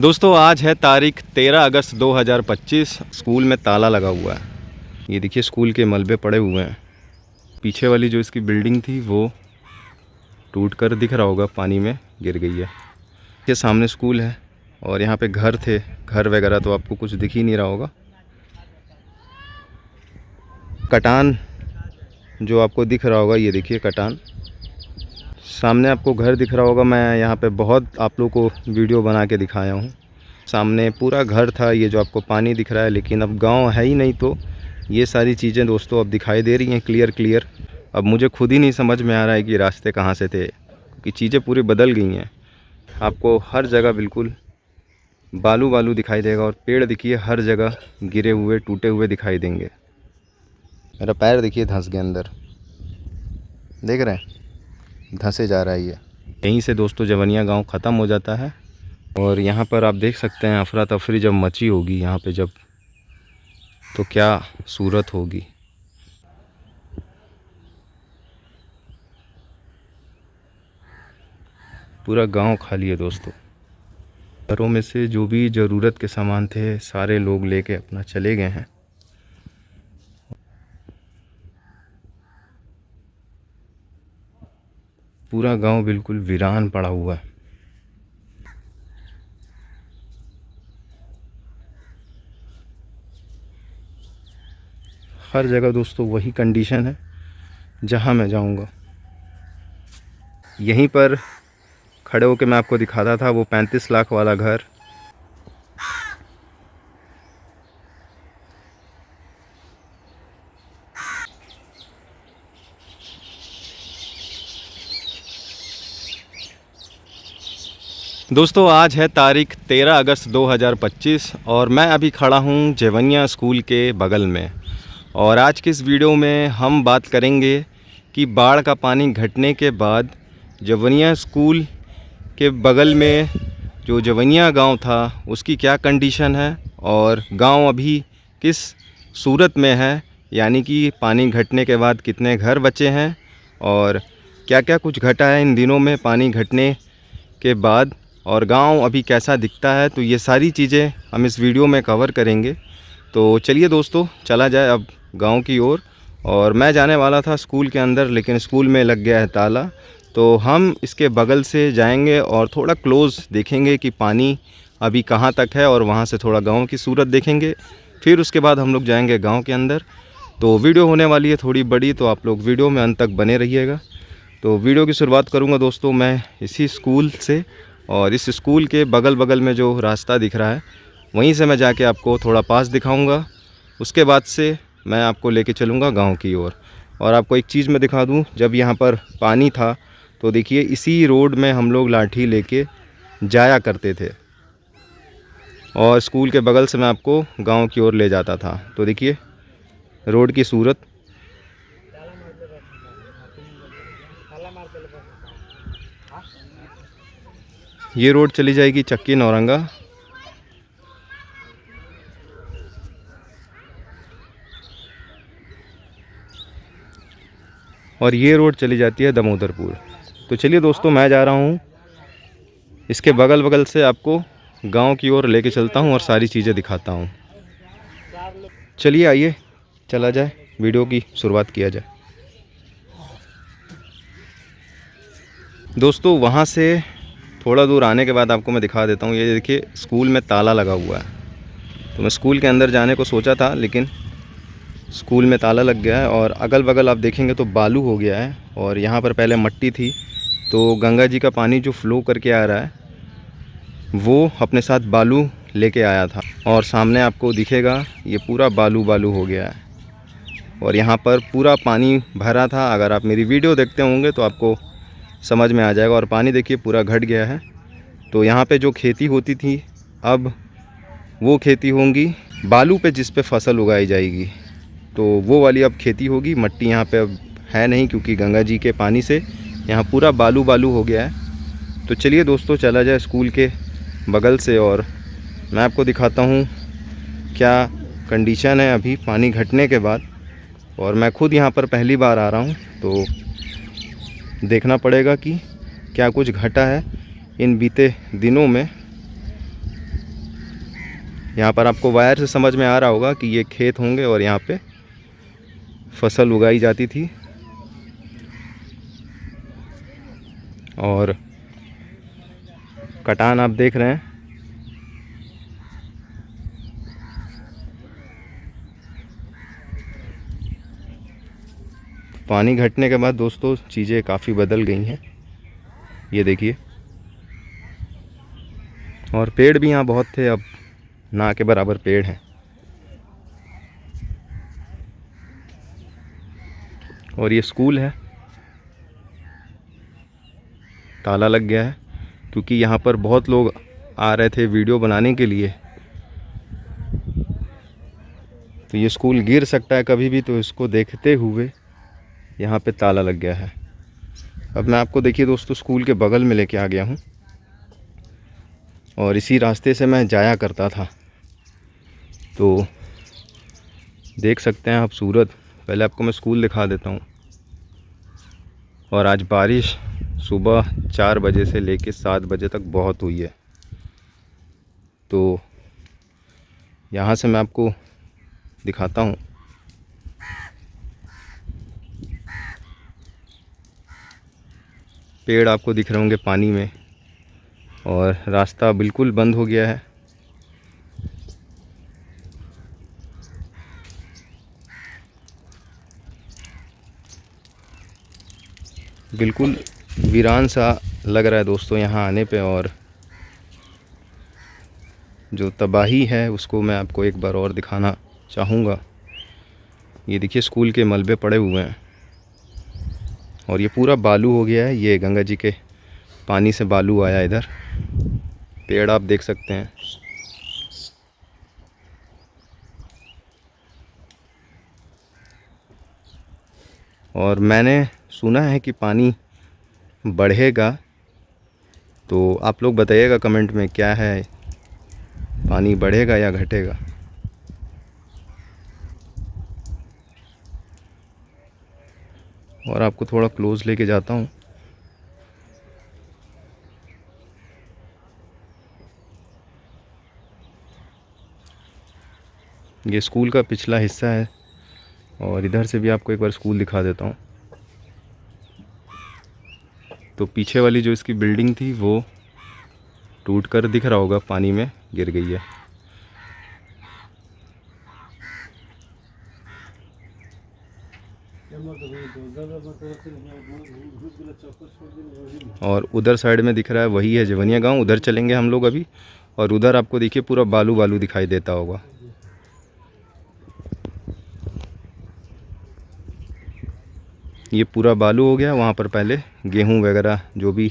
दोस्तों आज है तारीख 13 अगस्त 2025। स्कूल में ताला लगा हुआ है। ये देखिए स्कूल के मलबे पड़े हुए हैं। पीछे वाली जो इसकी बिल्डिंग थी वो टूट कर दिख रहा होगा, पानी में गिर गई है। ये सामने स्कूल है और यहाँ पे घर थे, घर वगैरह तो आपको कुछ दिख ही नहीं रहा होगा। कटान जो आपको दिख रहा होगा, ये देखिए कटान। सामने आपको घर दिख रहा होगा। मैं यहाँ पे बहुत आप लोगों को वीडियो बना के दिखाया हूँ। सामने पूरा घर था, ये जो आपको पानी दिख रहा है, लेकिन अब गांव है ही नहीं, तो ये सारी चीज़ें दोस्तों अब दिखाई दे रही हैं क्लियर। अब मुझे खुद ही नहीं समझ में आ रहा है कि रास्ते कहाँ से थे, क्योंकि चीज़ें पूरी बदल गई हैं। आपको हर जगह बिल्कुल बालू बालू दिखाई देगा और पेड़ देखिए हर जगह गिरे हुए टूटे हुए दिखाई देंगे। मेरा पैर देखिए धंस गया अंदर, देख रहे हैं, धंसे जा रहा है ये। यहीं से दोस्तों जवनिया गांव ख़त्म हो जाता है और यहाँ पर आप देख सकते हैं अफरा तफरी जब मची होगी यहाँ पे जब, तो क्या सूरत होगी। पूरा गांव खाली है दोस्तों। घरों में से जो भी ज़रूरत के सामान थे सारे लोग लेके अपना चले गए हैं। पूरा गांव बिल्कुल वीरान पड़ा हुआ है। हर जगह दोस्तों वही कंडीशन है जहां मैं जाऊंगा। यहीं पर खड़े होकर मैं आपको दिखाता था वो 35 लाख वाला घर। दोस्तों आज है तारीख 13 अगस्त 2025 और मैं अभी खड़ा हूँ जवनिया स्कूल के बगल में। और आज की इस वीडियो में हम बात करेंगे कि बाढ़ का पानी घटने के बाद जवनिया स्कूल के बगल में जो जवनिया गांव था उसकी क्या कंडीशन है और गांव अभी किस सूरत में है, यानी कि पानी घटने के बाद कितने घर बचे हैं और क्या क्या कुछ घटा है इन दिनों में पानी घटने के बाद, और गांव अभी कैसा दिखता है। तो ये सारी चीज़ें हम इस वीडियो में कवर करेंगे। तो चलिए दोस्तों चला जाए अब गांव की ओर। और मैं जाने वाला था स्कूल के अंदर, लेकिन स्कूल में लग गया है ताला, तो हम इसके बगल से जाएंगे और थोड़ा क्लोज़ देखेंगे कि पानी अभी कहाँ तक है और वहाँ से थोड़ा गांव की सूरत देखेंगे। फिर उसके बाद हम लोग जाएंगे गांव के अंदर। तो वीडियो होने वाली है थोड़ी बड़ी, तो आप लोग वीडियो में अंत तक बने रहिएगा। तो वीडियो की शुरुआत करूँगा दोस्तों मैं इसी स्कूल से, और इस स्कूल के बगल में जो रास्ता दिख रहा है वहीं से मैं जाके आपको थोड़ा पास दिखाऊंगा। उसके बाद से मैं आपको लेके चलूँगा गांव की ओर। और आपको एक चीज़ मैं दिखा दूं, जब यहाँ पर पानी था तो देखिए इसी रोड में हम लोग लाठी लेके जाया करते थे और स्कूल के बगल से मैं आपको गांव की ओर ले जाता था। तो देखिए रोड की सूरत। ये रोड चली जाएगी चक्की नौरंगा, और ये रोड चली जाती है दामोदरपुर। तो चलिए दोस्तों मैं जा रहा हूँ इसके बगल से आपको गांव की ओर लेके चलता हूँ और सारी चीज़ें दिखाता हूँ। चलिए आइए चला जाए, वीडियो की शुरुआत किया जाए। दोस्तों वहाँ से थोड़ा दूर आने के बाद आपको मैं दिखा देता हूँ। ये देखिए स्कूल में ताला लगा हुआ है। तो मैं स्कूल के अंदर जाने को सोचा था, लेकिन स्कूल में ताला लग गया है और अगल बगल आप देखेंगे तो बालू हो गया है। और यहाँ पर पहले मट्टी थी, तो गंगा जी का पानी जो फ्लो करके आ रहा है वो अपने साथ बालू लेके आया था। और सामने आपको दिखेगा ये पूरा बालू बालू हो गया है और यहाँ पर पूरा पानी भरा था। अगर आप मेरी वीडियो देखते होंगे तो आपको समझ में आ जाएगा। और पानी देखिए पूरा घट गया है। तो यहाँ पे जो खेती होती थी अब वो खेती होंगी बालू पे, जिस पे फसल उगाई जाएगी, तो वो वाली अब खेती होगी। मट्टी यहाँ पे अब है नहीं, क्योंकि गंगा जी के पानी से यहाँ पूरा बालू बालू हो गया है। तो चलिए दोस्तों चला जाए स्कूल के बगल से और मैं आपको दिखाता हूँ क्या कंडीशन है अभी पानी घटने के बाद। और मैं खुद यहाँ पर पहली बार आ रहा हूँ, तो देखना पड़ेगा कि क्या कुछ घटा है इन बीते दिनों में। यहाँ पर आपको वायर से समझ में आ रहा होगा कि ये खेत होंगे और यहाँ पे फसल उगाई जाती थी। और कटान आप देख रहे हैं। पानी घटने के बाद दोस्तों चीज़ें काफ़ी बदल गई हैं, ये देखिए। और पेड़ भी यहाँ बहुत थे, अब ना के बराबर पेड़ हैं। और ये स्कूल है, ताला लग गया है क्योंकि यहाँ पर बहुत लोग आ रहे थे वीडियो बनाने के लिए। तो ये स्कूल गिर सकता है कभी भी, तो इसको देखते हुए यहाँ पे ताला लग गया है। अब मैं आपको देखिए दोस्तों स्कूल के बगल में लेके आ गया हूँ और इसी रास्ते से मैं जाया करता था। तो देख सकते हैं आप सूरत। पहले आपको मैं स्कूल दिखा देता हूँ। और आज बारिश सुबह 4 बजे से लेके 7 बजे तक बहुत हुई है। तो यहाँ से मैं आपको दिखाता हूँ। पेड़ आपको दिख रहे होंगे पानी में, और रास्ता बिल्कुल बंद हो गया है। बिल्कुल वीरान सा लग रहा है दोस्तों यहाँ आने पे। और जो तबाही है उसको मैं आपको एक बार और दिखाना चाहूँगा। ये देखिए स्कूल के मलबे पड़े हुए हैं और ये पूरा बालू हो गया है। ये गंगा जी के पानी से बालू आया इधर। पेड़ आप देख सकते हैं। और मैंने सुना है कि पानी बढ़ेगा, तो आप लोग बताइएगा कमेंट में क्या है, पानी बढ़ेगा या घटेगा। और आपको थोड़ा क्लोज लेके जाता हूँ। ये स्कूल का पिछला हिस्सा है और इधर से भी आपको एक बार स्कूल दिखा देता हूँ। तो पीछे वाली जो इसकी बिल्डिंग थी वो टूटकर दिख रहा होगा, पानी में गिर गई है। और उधर साइड में दिख रहा है वही है जेवनिया गांव। उधर चलेंगे हम लोग अभी। और उधर आपको देखिए पूरा बालू बालू दिखाई देता होगा। ये पूरा बालू हो गया। वहाँ पर पहले गेहूं वगैरह जो भी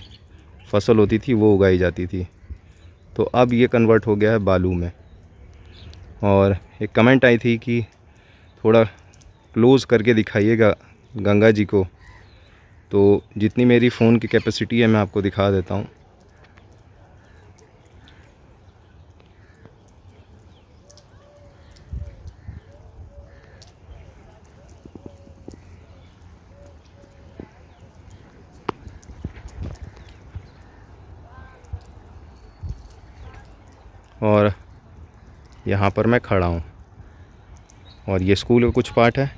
फसल होती थी वो उगाई जाती थी, तो अब ये कन्वर्ट हो गया है बालू में। और एक कमेंट आई थी कि थोड़ा क्लोज़ करके दिखाइएगा गंगा जी को, तो जितनी मेरी फ़ोन की कैपेसिटी है मैं आपको दिखा देता हूँ। और यहाँ पर मैं खड़ा हूँ और ये स्कूल का कुछ पार्ट है।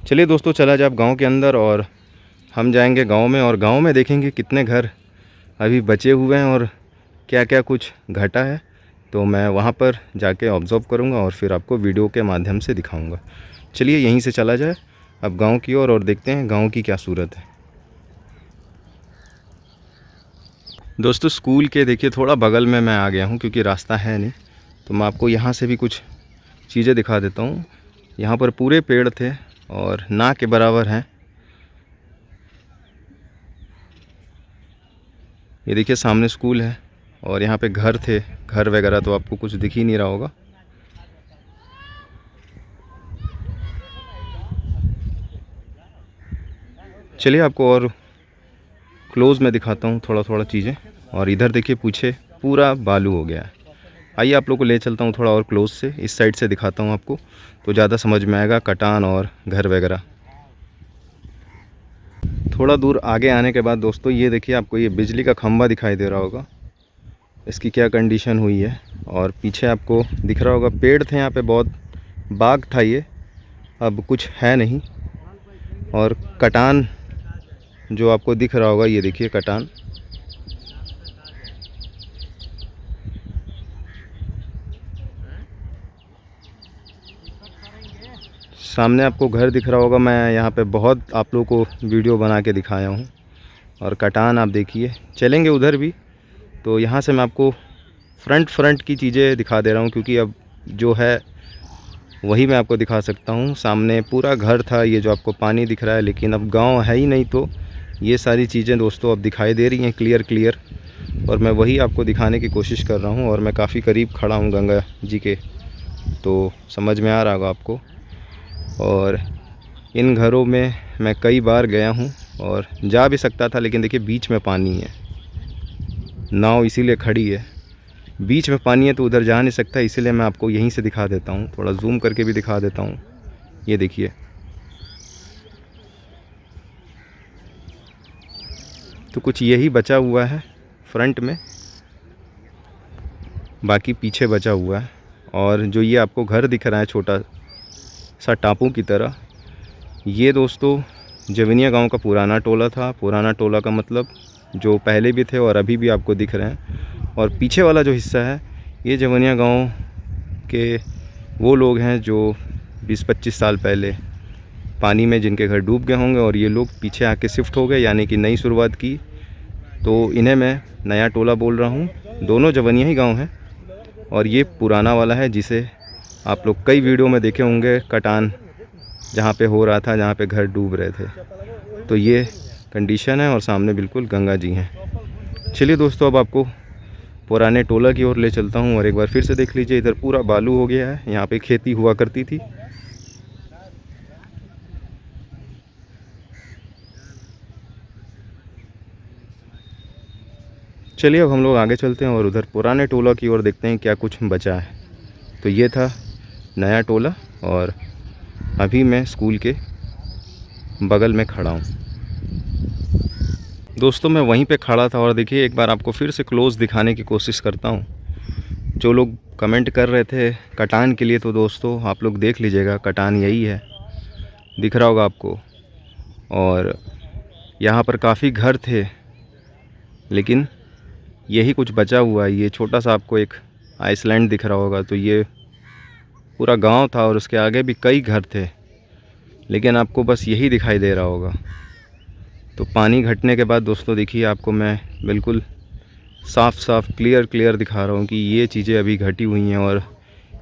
चलिए दोस्तों, चला जाए अब गाँव के अंदर और हम जाएंगे गांव में। और गांव में देखेंगे कितने घर अभी बचे हुए हैं और क्या क्या कुछ घटा है। तो मैं वहां पर जाके ऑब्ज़र्व करूंगा और फिर आपको वीडियो के माध्यम से दिखाऊंगा। चलिए यहीं से चला जाए अब गांव की ओर और देखते हैं गांव की क्या सूरत है। दोस्तों स्कूल के देखिए थोड़ा बगल में मैं आ गया हूं क्योंकि रास्ता है नहीं, तो मैं आपको यहाँ से भी कुछ चीज़ें दिखा देता हूँ। यहाँ पर पूरे पेड़ थे और ना के बराबर हैं। ये देखिए सामने स्कूल है और यहाँ पे घर थे, घर वगैरह तो आपको कुछ दिख ही नहीं रहा होगा। चलिए आपको और क्लोज़ में दिखाता हूँ थोड़ा थोड़ा चीज़ें। और इधर देखिए पीछे पूरा बालू हो गया है। आइए आप लोग को ले चलता हूँ थोड़ा और क्लोज़ से, इस साइड से दिखाता हूँ आपको, तो ज़्यादा समझ में आएगा कटान और घर वगैरह। थोड़ा दूर आगे आने के बाद दोस्तों ये देखिए आपको ये बिजली का खंभा दिखाई दे रहा होगा। इसकी क्या कंडीशन हुई है। और पीछे आपको दिख रहा होगा पेड़ थे यहाँ पे, बहुत बाग था ये, अब कुछ है नहीं। और कटान जो आपको दिख रहा होगा, ये देखिए कटान। सामने आपको घर दिख रहा होगा, मैं यहाँ पे बहुत आप लोगों को वीडियो बना के दिखाया हूँ। और कटान आप देखिए, चलेंगे उधर भी। तो यहाँ से मैं आपको फ्रंट की चीज़ें दिखा दे रहा हूँ, क्योंकि अब जो है वही मैं आपको दिखा सकता हूँ। सामने पूरा घर था, ये जो आपको पानी दिख रहा है, लेकिन अब गांव है ही नहीं, तो ये सारी चीज़ें दोस्तों अब दिखाई दे रही हैं क्लियर। और मैं वही आपको दिखाने की कोशिश कर रहा हूँ। और मैं काफ़ी करीब खड़ा हूँ गंगा जी के, तो समझ में आ रहा होगा आपको। और इन घरों में मैं कई बार गया हूँ और जा भी सकता था, लेकिन देखिए बीच में पानी है, नाव इसीलिए खड़ी है। बीच में पानी है तो उधर जा नहीं सकता, इसीलिए मैं आपको यहीं से दिखा देता हूँ। थोड़ा जूम करके भी दिखा देता हूँ, ये देखिए। तो कुछ यही बचा हुआ है फ्रंट में, बाकी पीछे बचा हुआ है। और जो ये आपको घर दिख रहा है छोटा सा टापू की तरह, ये दोस्तों जवनिया गांव का पुराना टोला था। पुराना टोला का मतलब जो पहले भी थे और अभी भी आपको दिख रहे हैं। और पीछे वाला जो हिस्सा है, ये जवनिया गांव के वो लोग हैं जो 20-25 साल पहले पानी में जिनके घर डूब गए होंगे, और ये लोग पीछे आके शिफ्ट हो गए, यानी कि नई शुरुआत की। तो इन्हें मैं नया टोला बोल रहा हूँ। दोनों जवनिया ही गांव हैं। और ये पुराना वाला है, जिसे आप लोग कई वीडियो में देखे होंगे, कटान जहाँ पे हो रहा था, जहाँ पे घर डूब रहे थे। तो ये कंडीशन है, और सामने बिल्कुल गंगा जी हैं। चलिए दोस्तों, अब आपको पुराने टोला की ओर ले चलता हूँ। और एक बार फिर से देख लीजिए, इधर पूरा बालू हो गया है। यहाँ पे खेती हुआ करती थी। चलिए अब हम लोग आगे चलते हैं और उधर पुराने टोला की ओर देखते हैं क्या कुछ बचा है। तो ये था नया टोला, और अभी मैं स्कूल के बगल में खड़ा हूँ। दोस्तों मैं वहीं पे खड़ा था, और देखिए एक बार आपको फिर से क्लोज़ दिखाने की कोशिश करता हूँ। जो लोग कमेंट कर रहे थे कटान के लिए, तो दोस्तों आप लोग देख लीजिएगा, कटान यही है, दिख रहा होगा आपको। और यहाँ पर काफ़ी घर थे, लेकिन यही कुछ बचा हुआ है। ये छोटा सा आपको एक आइसलैंड दिख रहा होगा, तो ये पूरा गांव था, और उसके आगे भी कई घर थे, लेकिन आपको बस यही दिखाई दे रहा होगा। तो पानी घटने के बाद दोस्तों देखिए, आपको मैं बिल्कुल साफ क्लियर दिखा रहा हूँ कि ये चीज़ें अभी घटी हुई हैं। और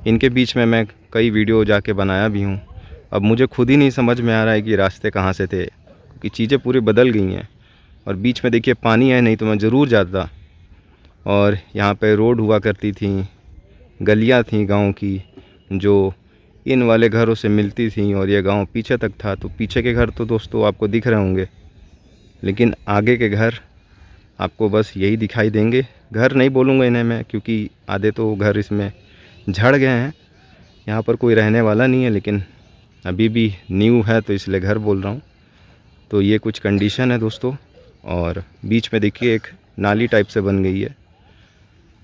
इनके बीच में मैं कई वीडियो जाके बनाया भी हूँ। अब मुझे खुद ही नहीं समझ में आ रहा है कि रास्ते कहाँ से थे, क्योंकि चीज़ें पूरी बदल गई हैं। और बीच में देखिए पानी है, नहीं तो मैं ज़रूर जाता। और यहाँ पे रोड हुआ करती थी, गलियाँ थी गांव की, जो इन वाले घरों से मिलती थी, और ये गांव पीछे तक था। तो पीछे के घर तो दोस्तों आपको दिख रहे होंगे, लेकिन आगे के घर आपको बस यही दिखाई देंगे। घर नहीं बोलूँगा इन्हें मैं, क्योंकि आधे तो घर इसमें झड़ गए हैं। यहाँ पर कोई रहने वाला नहीं है, लेकिन अभी भी न्यू है, तो इसलिए घर बोल रहा हूँ। तो ये कुछ कंडीशन है दोस्तों। और बीच में देखिए एक नाली टाइप से बन गई है,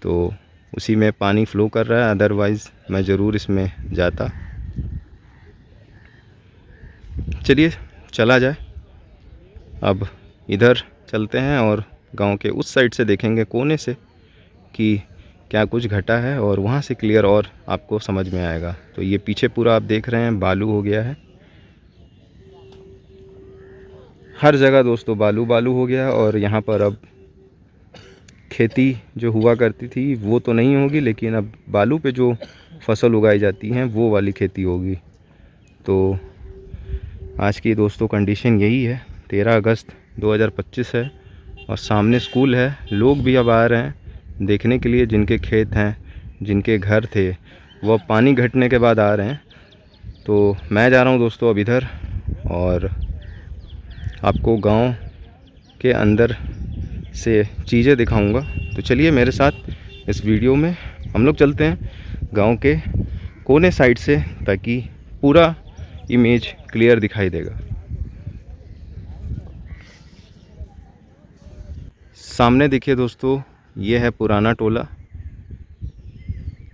तो उसी में पानी फ़्लो कर रहा है, अदरवाइज़ मैं ज़रूर इसमें जाता। चलिए चला जाए, अब इधर चलते हैं और गांव के उस साइड से देखेंगे, कोने से, कि क्या कुछ घटा है, और वहाँ से क्लियर और आपको समझ में आएगा। तो ये पीछे पूरा आप देख रहे हैं बालू हो गया है, हर जगह दोस्तों बालू हो गया। और यहाँ पर अब खेती जो हुआ करती थी वो तो नहीं होगी, लेकिन अब बालू पे जो फसल उगाई जाती हैं वो वाली खेती होगी। तो आज की दोस्तों कंडीशन यही है। 13 अगस्त 2025 है, और सामने स्कूल है। लोग भी अब आ रहे हैं देखने के लिए, जिनके खेत हैं, जिनके घर थे, वो पानी घटने के बाद आ रहे हैं। तो मैं जा रहा हूँ दोस्तों अब इधर, और आपको गांव के अंदर से चीज़ें दिखाऊंगा। तो चलिए मेरे साथ इस वीडियो में हम लोग चलते हैं गांव के कोने साइड से, ताकि पूरा इमेज क्लियर दिखाई देगा। सामने देखिए दोस्तों, ये है पुराना टोला।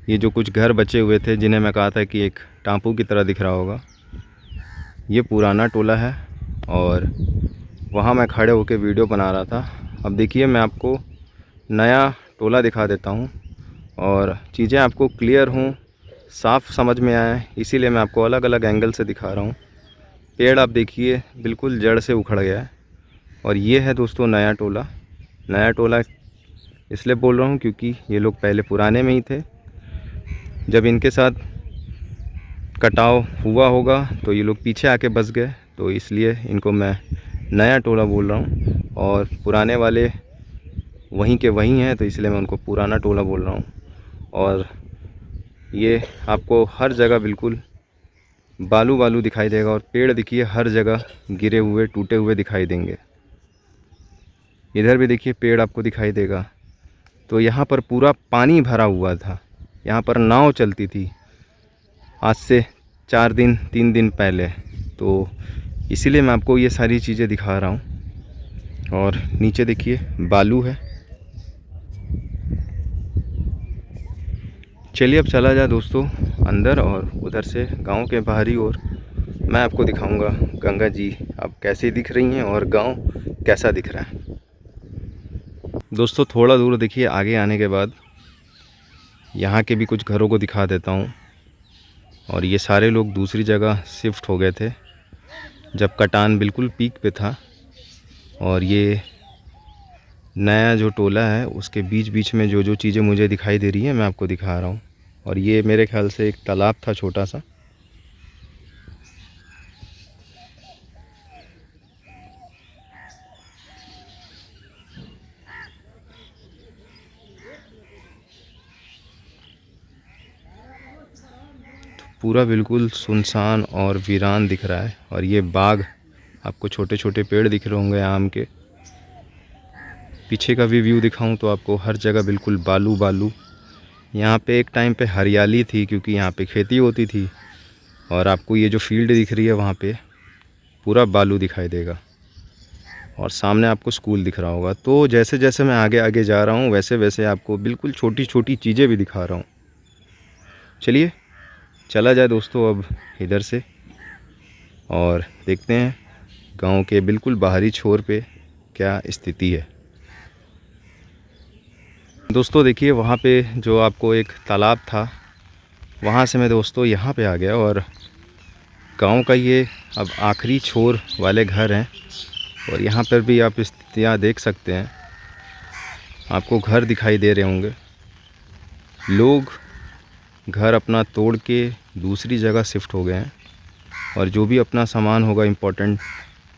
ये जो कुछ घर बचे हुए थे जिन्हें मैं कहा था कि एक टापू की तरह दिख रहा होगा, ये पुराना टोला है। और वहाँ मैं खड़े होकर वीडियो बना रहा था। अब देखिए मैं आपको नया टोला दिखा देता हूँ और चीज़ें आपको क्लियर हों, साफ समझ में आए, इसीलिए मैं आपको अलग अलग एंगल से दिखा रहा हूँ। पेड़ आप देखिए बिल्कुल जड़ से उखड़ गया है। और ये है दोस्तों नया टोला। नया टोला इसलिए बोल रहा हूँ क्योंकि ये लोग पहले पुराने में ही थे। जब इनके साथ कटाव हुआ होगा तो ये लोग पीछे आके बस गए, तो इसलिए इनको मैं नया टोला बोल रहा हूँ। और पुराने वाले वहीं के वहीं हैं, तो इसलिए मैं उनको पुराना टोला बोल रहा हूँ। और ये आपको हर जगह बिल्कुल बालू बालू दिखाई देगा। और पेड़ देखिए हर जगह गिरे हुए टूटे हुए दिखाई देंगे। इधर भी देखिए पेड़ आपको दिखाई देगा। तो यहाँ पर पूरा पानी भरा हुआ था। यहाँ पर नाव चलती थी आज से 3 दिन पहले, तो इसीलिए मैं आपको ये सारी चीज़ें दिखा रहा हूँ। और नीचे देखिए बालू है। चलिए अब चला जाए दोस्तों अंदर, और उधर से गांव के बाहरी ओर मैं आपको दिखाऊंगा गंगा जी अब कैसी दिख रही हैं और गांव कैसा दिख रहा है। दोस्तों थोड़ा दूर देखिए आगे आने के बाद यहाँ के भी कुछ घरों को दिखा देता हूँ। और ये सारे लोग दूसरी जगह शिफ्ट हो गए थे जब कटान बिल्कुल पीक पे था। और ये नया जो टोला है उसके बीच बीच में जो जो चीज़ें मुझे दिखाई दे रही हैं मैं आपको दिखा रहा हूँ। और ये मेरे ख्याल से एक तालाब था छोटा सा। पूरा बिल्कुल सुनसान और वीरान दिख रहा है। और ये बाग, आपको छोटे छोटे पेड़ दिख रहे होंगे आम के। पीछे का भी व्यू दिखाऊं तो आपको हर जगह बिल्कुल बालू बालू। यहाँ पे एक टाइम पे हरियाली थी क्योंकि यहाँ पे खेती होती थी। और आपको ये जो फील्ड दिख रही है वहाँ पे पूरा बालू दिखाई देगा। और सामने आपको स्कूल दिख रहा होगा। तो जैसे जैसे मैं आगे आगे जा रहा हूँ वैसे वैसे आपको बिल्कुल छोटी छोटी चीज़ें भी दिखा रहा हूँ। चलिए चला जाए दोस्तों अब इधर से और देखते हैं गांव के बिल्कुल बाहरी छोर पे क्या स्थिति है। दोस्तों देखिए वहाँ पे जो आपको एक तालाब था, वहाँ से मैं दोस्तों यहाँ पे आ गया। और गांव का ये अब आखिरी छोर वाले घर हैं। और यहाँ पर भी आप स्थितियाँ देख सकते हैं, आपको घर दिखाई दे रहे होंगे। लोग घर अपना तोड़ के दूसरी जगह शिफ्ट हो गए हैं। और जो भी अपना सामान होगा इम्पोर्टेंट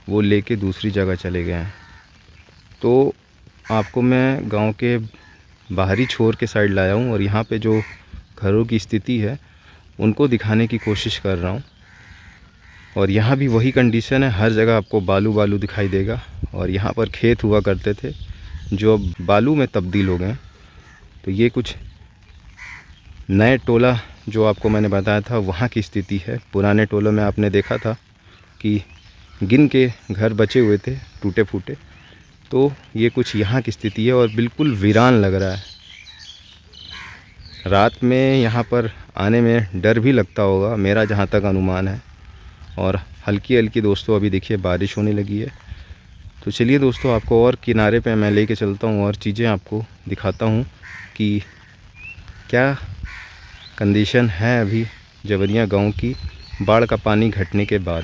वो लेके दूसरी जगह चले गए हैं। तो आपको मैं गांव के बाहरी छोर के साइड लाया हूँ और यहाँ पे जो घरों की स्थिति है उनको दिखाने की कोशिश कर रहा हूँ। और यहाँ भी वही कंडीशन है, हर जगह आपको बालू बालू दिखाई देगा। और यहाँ पर खेत हुआ करते थे जो अब बालू में तब्दील हो गए। तो ये कुछ नए टोला जो आपको मैंने बताया था वहाँ की स्थिति है। पुराने टोलों में आपने देखा था कि गिन के घर बचे हुए थे टूटे फूटे। तो ये कुछ यहाँ की स्थिति है और बिल्कुल वीरान लग रहा है। रात में यहाँ पर आने में डर भी लगता होगा, मेरा जहाँ तक अनुमान है। और हल्की हल्की दोस्तों अभी देखिए बारिश होने लगी है। तो चलिए दोस्तों आपको और किनारे पे मैं लेके चलता हूँ और चीज़ें आपको दिखाता हूँ कि क्या कंडीशन है अभी जवनिया गांव की बाढ़ का पानी घटने के बाद।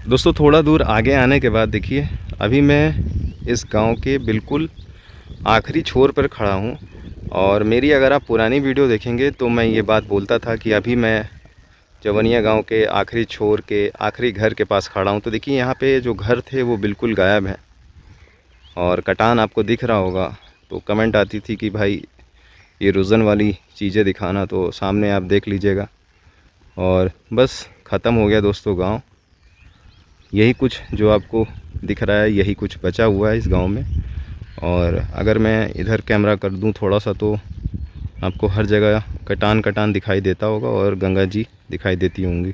दोस्तों थोड़ा दूर आगे आने के बाद देखिए अभी मैं इस गांव के बिल्कुल आखिरी छोर पर खड़ा हूँ। और मेरी अगर आप पुरानी वीडियो देखेंगे तो मैं ये बात बोलता था कि अभी मैं जवनिया गांव के आखिरी छोर के आखिरी घर के पास खड़ा हूँ। तो देखिए यहाँ पे जो घर थे वो बिल्कुल गायब हैं और कटान आपको दिख रहा होगा। तो कमेंट आती थी कि भाई ये रुजन वाली चीज़ें दिखाना, तो सामने आप देख लीजिएगा। और बस ख़त्म हो गया दोस्तों गांव। यही कुछ जो आपको दिख रहा है यही कुछ बचा हुआ है इस गांव में। और अगर मैं इधर कैमरा कर दूं थोड़ा सा तो आपको हर जगह कटान कटान दिखाई देता होगा और गंगा जी दिखाई देती होंगी।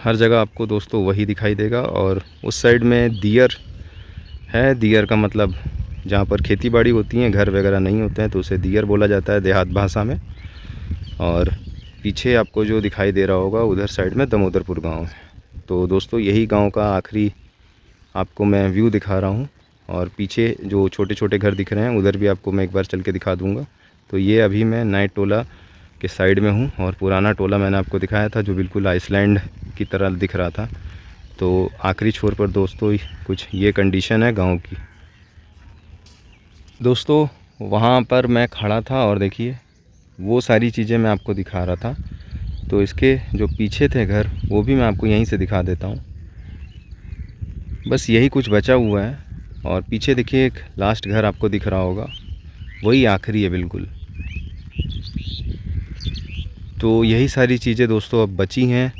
हर जगह आपको दोस्तों वही दिखाई देगा। और उस साइड में दियर है। दियर का मतलब जहाँ पर खेती बाड़ी होती हैं, घर वगैरह नहीं होते हैं, तो उसे दियर बोला जाता है देहात भाषा में। और पीछे आपको जो दिखाई दे रहा होगा उधर साइड में दामोदरपुर गांव है। तो दोस्तों यही गांव का आखिरी आपको मैं व्यू दिखा रहा हूँ। और पीछे जो छोटे छोटे घर दिख रहे हैं उधर भी आपको मैं एक बार चल के दिखा दूँगा। तो ये अभी मैं नए टोला के साइड में हूँ, और पुराना टोला मैंने आपको दिखाया था जो बिल्कुल आइसलैंड की तरह दिख रहा था। तो आखिरी छोर पर दोस्तों कुछ ये कंडीशन है गांव की। दोस्तों वहाँ पर मैं खड़ा था और देखिए वो सारी चीज़ें मैं आपको दिखा रहा था। तो इसके जो पीछे थे घर वो भी मैं आपको यहीं से दिखा देता हूँ। बस यही कुछ बचा हुआ है। और पीछे देखिए एक लास्ट घर आपको दिख रहा होगा, वही आखिरी है बिल्कुल। तो यही सारी चीज़ें दोस्तों अब बची हैं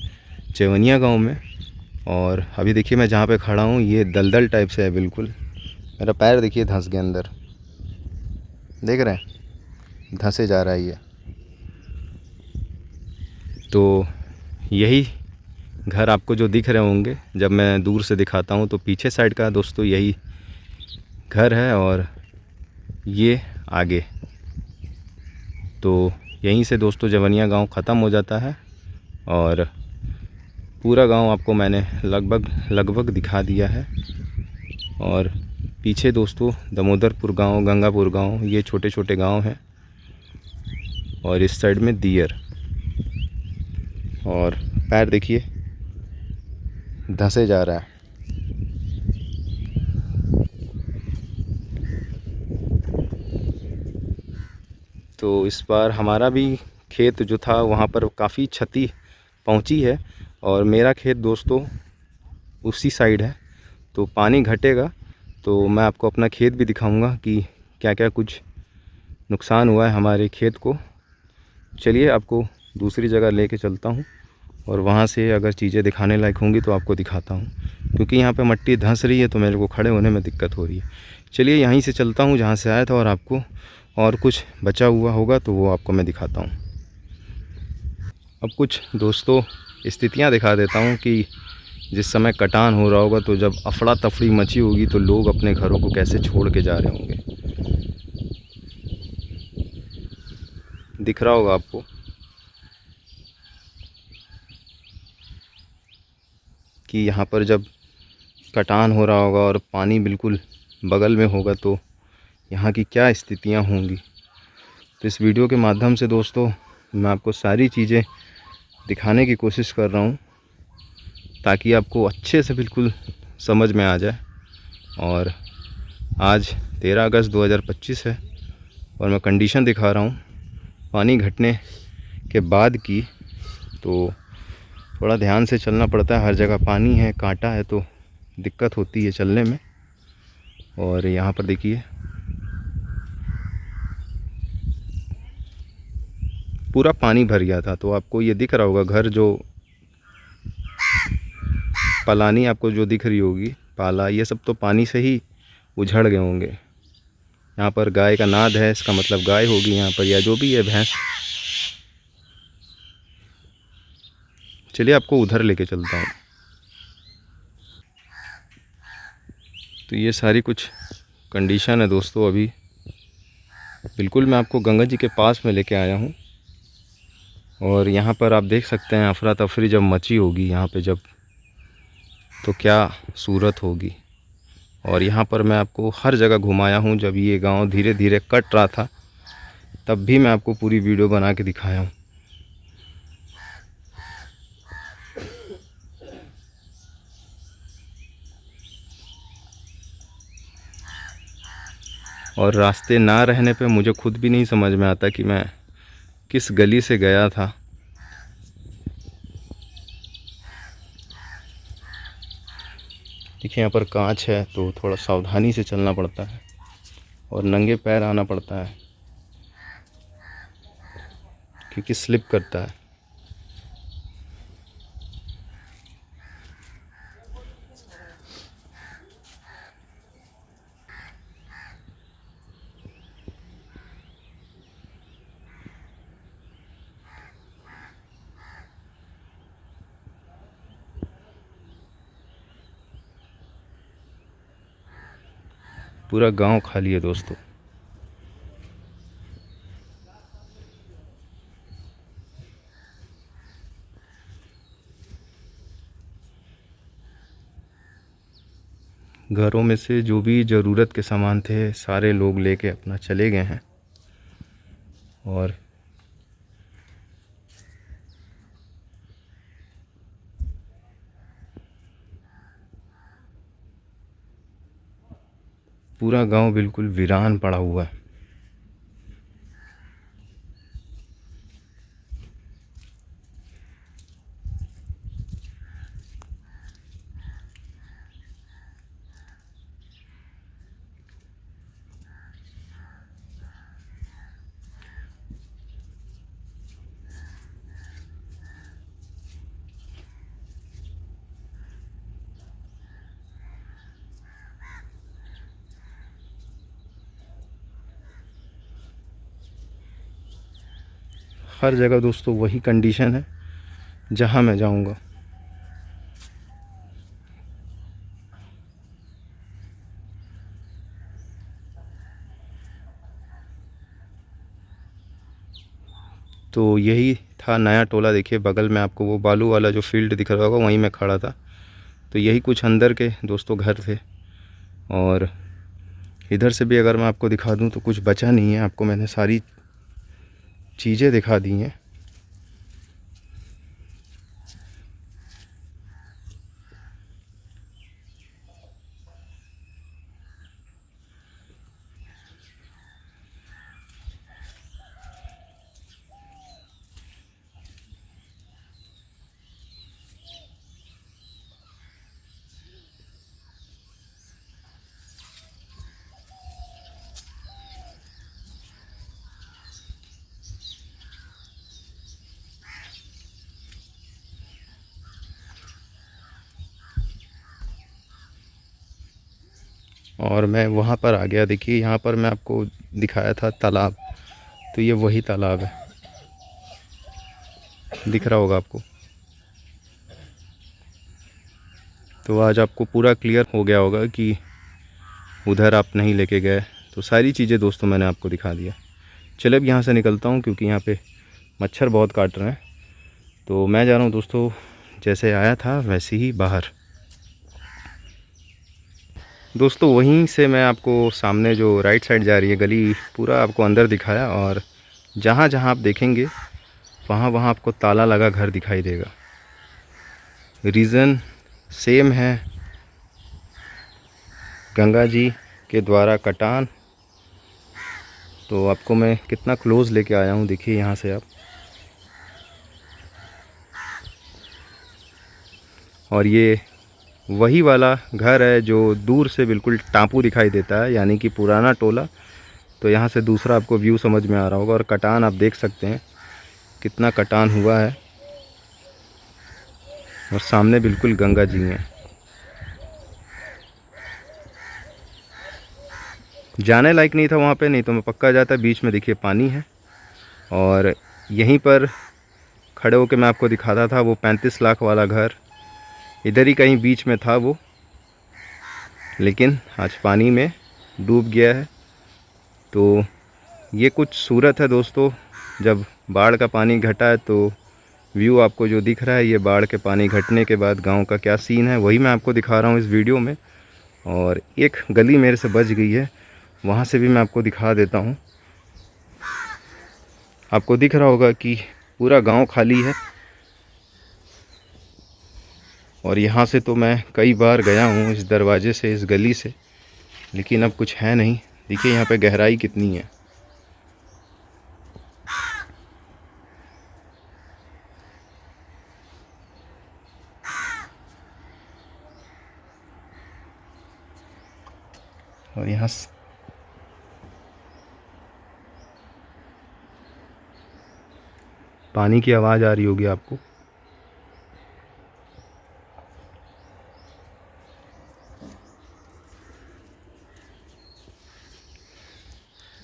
चेवनिया गांव में। और अभी देखिए मैं जहाँ पे खड़ा हूँ ये दलदल टाइप से है बिल्कुल। मेरा पैर देखिए धंस गया अंदर, देख रहे हैं, धंसे जा रहा है ये। तो यही घर आपको जो दिख रहे होंगे जब मैं दूर से दिखाता हूँ, तो पीछे साइड का दोस्तों यही घर है। और ये आगे तो यहीं से दोस्तों जवनिया गांव ख़त्म हो जाता है। और पूरा गांव आपको मैंने लगभग दिखा दिया है। और पीछे दोस्तों दामोदरपुर गांव, गंगापुर गांव, ये छोटे छोटे गांव हैं। और इस साइड में दियर। और पैर देखिए धंसे जा रहा है। तो इस बार हमारा भी खेत जो था वहाँ पर काफ़ी क्षति पहुँची है। और मेरा खेत दोस्तों उसी साइड है। तो पानी घटेगा तो मैं आपको अपना खेत भी दिखाऊंगा कि क्या क्या कुछ नुकसान हुआ है हमारे खेत को। चलिए आपको दूसरी जगह लेके चलता हूँ, और वहाँ से अगर चीज़ें दिखाने लायक होंगी तो आपको दिखाता हूँ। क्योंकि यहाँ पे मिट्टी धंस रही है तो मेरे को खड़े होने में दिक्कत हो रही है। चलिए यहीं से चलता हूँ जहाँ से आया था, और आपको और कुछ बचा हुआ होगा तो वो आपको मैं दिखाता हूँ। अब कुछ दोस्तों स्थितियाँ दिखा देता हूँ कि जिस समय कटान हो रहा होगा तो जब अफड़ा तफड़ी मची होगी तो लोग अपने घरों को कैसे छोड़ के जा रहे होंगे। दिख रहा होगा आपको कि यहाँ पर जब कटान हो रहा होगा और पानी बिल्कुल बगल में होगा तो यहाँ की क्या स्थितियाँ होंगी। तो इस वीडियो के माध्यम से दोस्तों मैं आपको सारी चीज़ें दिखाने की कोशिश कर रहा हूँ, ताकि आपको अच्छे से बिल्कुल समझ में आ जाए। और आज 13 अगस्त 2025 है, और मैं कंडीशन दिखा रहा हूँ पानी घटने के बाद की। तो थोड़ा ध्यान से चलना पड़ता है, हर जगह पानी है, कांटा है, तो दिक्कत होती है चलने में। और यहाँ पर देखिए पूरा पानी भर गया था। तो आपको ये दिख रहा होगा घर जो पलानी आपको जो दिख रही होगी, पाला, ये सब तो पानी से ही उझड़ गए होंगे। यहाँ पर गाय का नाद है, इसका मतलब गाय होगी यहाँ पर, या जो भी है भैंस। चलिए आपको उधर लेके चलता हूँ। तो ये सारी कुछ कंडीशन है दोस्तों। अभी बिल्कुल मैं आपको गंगा जी के पास में लेके आया हूँ। और यहाँ पर आप देख सकते हैं अफरा तफरी जब मची होगी यहाँ पे जब, तो क्या सूरत होगी। और यहाँ पर मैं आपको हर जगह घुमाया हूँ। जब ये गांव धीरे धीरे कट रहा था तब भी मैं आपको पूरी वीडियो बना के दिखाया हूँ। और रास्ते ना रहने पे मुझे खुद भी नहीं समझ में आता कि मैं किस गली से गया था। देखिए यहाँ पर कांच है तो थोड़ा सावधानी से चलना पड़ता है, और नंगे पैर आना पड़ता है क्योंकि स्लिप करता है। पूरा गांव खाली है दोस्तों। घरों में से जो भी ज़रूरत के सामान थे सारे लोग लेके अपना चले गए हैं। और पूरा गांव बिल्कुल वीरान पड़ा हुआ है। हर जगह दोस्तों वही कंडीशन है जहां मैं जाऊंगा। तो यही था नया टोला। देखिए बगल में आपको वो बालू वाला जो फील्ड दिख रहा होगा, वहीं मैं खड़ा था। तो यही कुछ अंदर के दोस्तों घर थे। और इधर से भी अगर मैं आपको दिखा दूं तो कुछ बचा नहीं है। आपको मैंने सारी चीज़ें दिखा दी हैं। और मैं वहाँ पर आ गया। देखिए यहाँ पर मैं आपको दिखाया था तालाब, तो ये वही तालाब है, दिख रहा होगा आपको। तो आज आपको पूरा क्लियर हो गया होगा कि उधर आप नहीं लेके गए। तो सारी चीज़ें दोस्तों मैंने आपको दिखा दिया। चलिए अब यहाँ से निकलता हूँ क्योंकि यहाँ पे मच्छर बहुत काट रहे हैं। तो मैं जा रहा हूँ दोस्तों, जैसे आया था वैसे ही बाहर। दोस्तों वहीं से मैं आपको सामने जो राइट साइड जा रही है गली, पूरा आपको अंदर दिखाया। और जहाँ जहाँ आप देखेंगे वहाँ वहाँ आपको ताला लगा घर दिखाई देगा। रीज़न सेम है, गंगा जी के द्वारा कटान। तो आपको मैं कितना क्लोज़ लेके आया हूँ, देखिए यहाँ से आप। और ये वही वाला घर है जो दूर से बिल्कुल टापू दिखाई देता है, यानी कि पुराना टोला। तो यहाँ से दूसरा आपको व्यू समझ में आ रहा होगा। और कटान आप देख सकते हैं कितना कटान हुआ है। और सामने बिल्कुल गंगा जी हैं। जाने लायक नहीं था वहाँ पे, नहीं तो मैं पक्का जाता। बीच में देखिए पानी है। और यहीं पर खड़े होकर मैं आपको दिखाता था वो 35 लाख वाला घर, इधर ही कहीं बीच में था वो, लेकिन आज पानी में डूब गया है। तो ये कुछ सूरत है दोस्तों। जब बाढ़ का पानी घटा है तो व्यू आपको जो दिख रहा है, ये बाढ़ के पानी घटने के बाद गांव का क्या सीन है, वही मैं आपको दिखा रहा हूँ इस वीडियो में। और एक गली मेरे से बच गई है, वहाँ से भी मैं आपको दिखा देता हूँ। आपको दिख रहा होगा कि पूरा गांव खाली है। और यहाँ से तो मैं कई बार गया हूँ इस दरवाजे से, इस गली से, लेकिन अब कुछ है नहीं। देखिए यहाँ पे गहराई कितनी है। और यहाँ पानी की आवाज़ आ रही होगी आपको।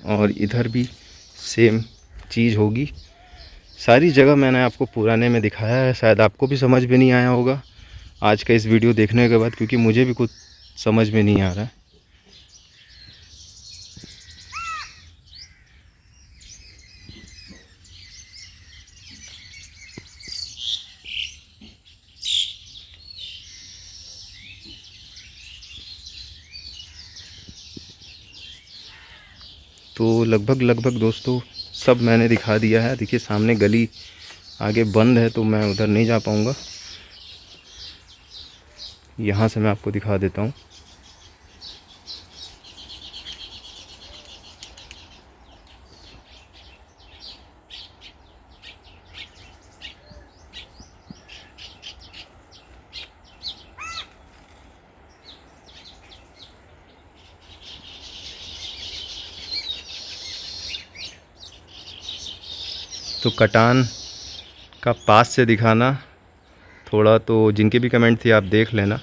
और इधर भी सेम चीज़ होगी। सारी जगह मैंने आपको पुराने में दिखाया है, शायद आपको भी समझ में नहीं आया होगा आज का इस वीडियो देखने के बाद, क्योंकि मुझे भी कुछ समझ में नहीं आ रहा है। तो लगभग दोस्तों सब मैंने दिखा दिया है। देखिए सामने गली आगे बंद है तो मैं उधर नहीं जा पाऊँगा, यहाँ से मैं आपको दिखा देता हूँ। तो कटान का पास से दिखाना थोड़ा, तो जिनके भी कमेंट थे आप देख लेना।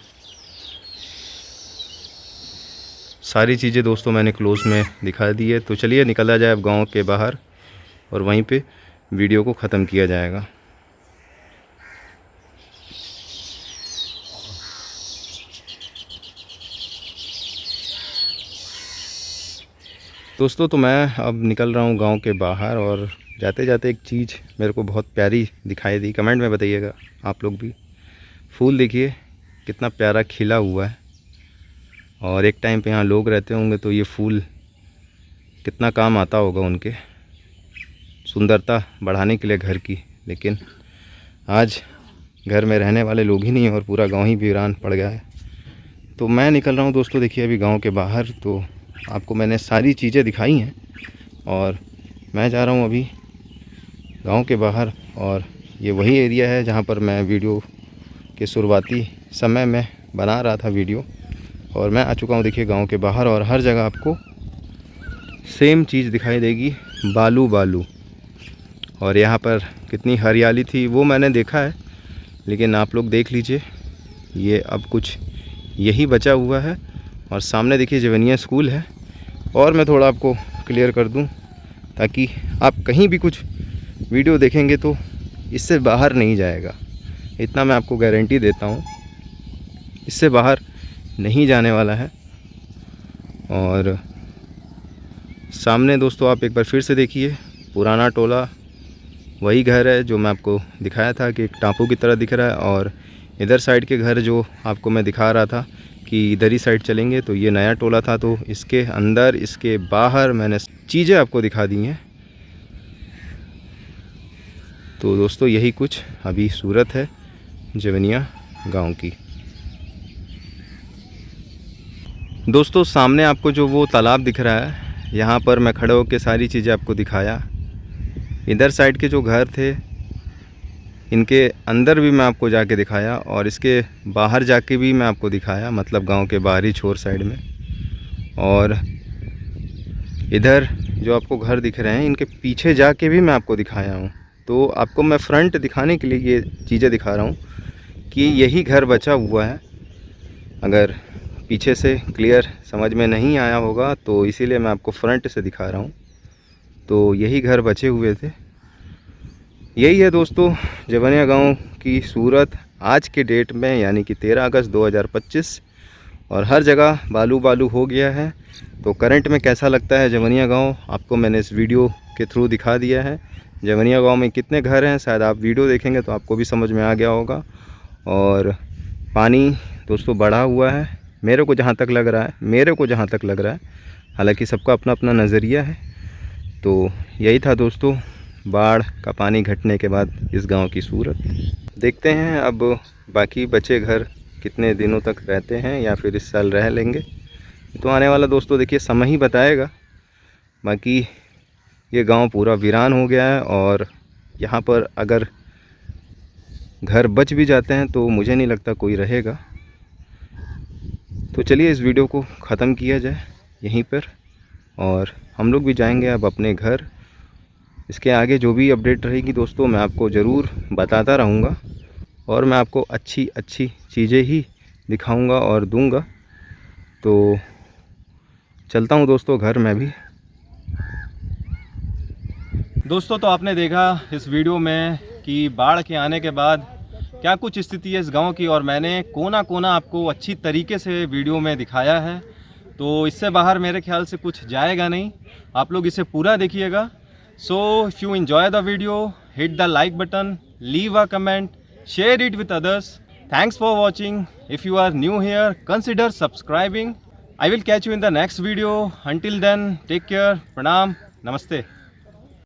सारी चीज़ें दोस्तों मैंने क्लोज़ में दिखा दी है। तो चलिए निकला जाए अब गांव के बाहर और वहीं पे वीडियो को ख़त्म किया जाएगा। दोस्तों तो मैं अब निकल रहा हूँ गांव के बाहर, और जाते जाते एक चीज़ मेरे को बहुत प्यारी दिखाई दी। कमेंट में बताइएगा आप लोग भी। फूल देखिए कितना प्यारा खिला हुआ है, और एक टाइम पे यहाँ लोग रहते होंगे तो ये फूल कितना काम आता होगा उनके सुंदरता बढ़ाने के लिए घर की। लेकिन आज घर में रहने वाले लोग ही नहीं और पूरा गांव ही वीरान पड़ गया है। तो मैं निकल रहा हूँ दोस्तों देखिए अभी गांव के बाहर। तो आपको मैंने सारी चीज़ें दिखाई हैं और मैं जा रहा हूँ अभी गांव के बाहर, और ये वही एरिया है जहाँ पर मैं वीडियो के शुरुआती समय में बना रहा था वीडियो। और मैं आ चुका हूँ देखिए गांव के बाहर, और हर जगह आपको सेम चीज़ दिखाई देगी, बालू बालू। और यहाँ पर कितनी हरियाली थी वो मैंने देखा है, लेकिन आप लोग देख लीजिए ये अब कुछ यही बचा हुआ है। और सामने देखिए जवनिया स्कूल है। और मैं थोड़ा आपको क्लियर कर दूं ताकि आप कहीं भी कुछ वीडियो देखेंगे तो इससे बाहर नहीं जाएगा, इतना मैं आपको गारंटी देता हूँ, इससे बाहर नहीं जाने वाला है। और सामने दोस्तों आप एक बार फिर से देखिए पुराना टोला, वही घर है जो मैं आपको दिखाया था कि एक टापू की तरह दिख रहा है। और इधर साइड के घर जो आपको मैं दिखा रहा था कि इधर ही साइड चलेंगे तो ये नया टोला था। तो इसके अंदर इसके बाहर मैंने चीज़ें आपको दिखा दी हैं। तो दोस्तों यही कुछ अभी सूरत है जवनिया गांव की। दोस्तों सामने आपको जो वो तालाब दिख रहा है, यहाँ पर मैं खड़े होकर सारी चीज़ें आपको दिखाया। इधर साइड के जो घर थे इनके अंदर भी मैं आपको जाके दिखाया, और इसके बाहर जाके भी मैं आपको दिखाया, मतलब गांव के बाहरी छोर साइड में। और इधर जो आपको घर दिख रहे हैं इनके पीछे जाके भी मैं आपको दिखाया हूँ। तो आपको मैं फ्रंट दिखाने के लिए ये चीज़ें दिखा रहा हूँ कि यही घर बचा हुआ है। अगर पीछे से क्लियर समझ में नहीं आया होगा तो इसीलिए मैं आपको फ्रंट से दिखा रहा हूँ। तो यही घर बचे हुए थे। यही है दोस्तों जवनिया गांव की सूरत आज के डेट में, यानी कि 13 अगस्त 2025। और हर जगह बालू बालू हो गया है। तो करंट में कैसा लगता है जवनिया गांव, आपको मैंने इस वीडियो के थ्रू दिखा दिया है। जवनिया गांव में कितने घर हैं शायद आप वीडियो देखेंगे तो आपको भी समझ में आ गया होगा। और पानी दोस्तों बढ़ा हुआ है, मेरे को जहाँ तक लग रहा है, हालांकि सबका अपना अपना नज़रिया है। तो यही था दोस्तों बाढ़ का पानी घटने के बाद इस गांव की सूरत। देखते हैं अब बाकी बचे घर कितने दिनों तक रहते हैं या फिर इस साल रह लेंगे, तो आने वाला दोस्तों देखिए समय ही बताएगा। बाकी ये गांव पूरा वीरान हो गया है, और यहाँ पर अगर घर बच भी जाते हैं तो मुझे नहीं लगता कोई रहेगा। तो चलिए इस वीडियो को ख़त्म किया जाए यहीं पर, और हम लोग भी जाएंगे अब अपने घर। इसके आगे जो भी अपडेट रहेगी दोस्तों मैं आपको ज़रूर बताता रहूँगा, और मैं आपको अच्छी अच्छी चीज़ें ही दिखाऊंगा और दूंगा। तो चलता हूँ दोस्तों घर में भी। दोस्तों तो आपने देखा इस वीडियो में कि बाढ़ के आने के बाद क्या कुछ स्थिति है इस गांव की, और मैंने कोना कोना आपको अच्छी तरीके से वीडियो में दिखाया है। तो इससे बाहर मेरे ख्याल से कुछ जाएगा नहीं, आप लोग इसे पूरा देखिएगा। So if you enjoy the video, hit the like button, leave a comment, share it with others. Thanks for watching. If you are new here, consider subscribing. I will catch you in the next video. Until then, take care. Pranam. Namaste.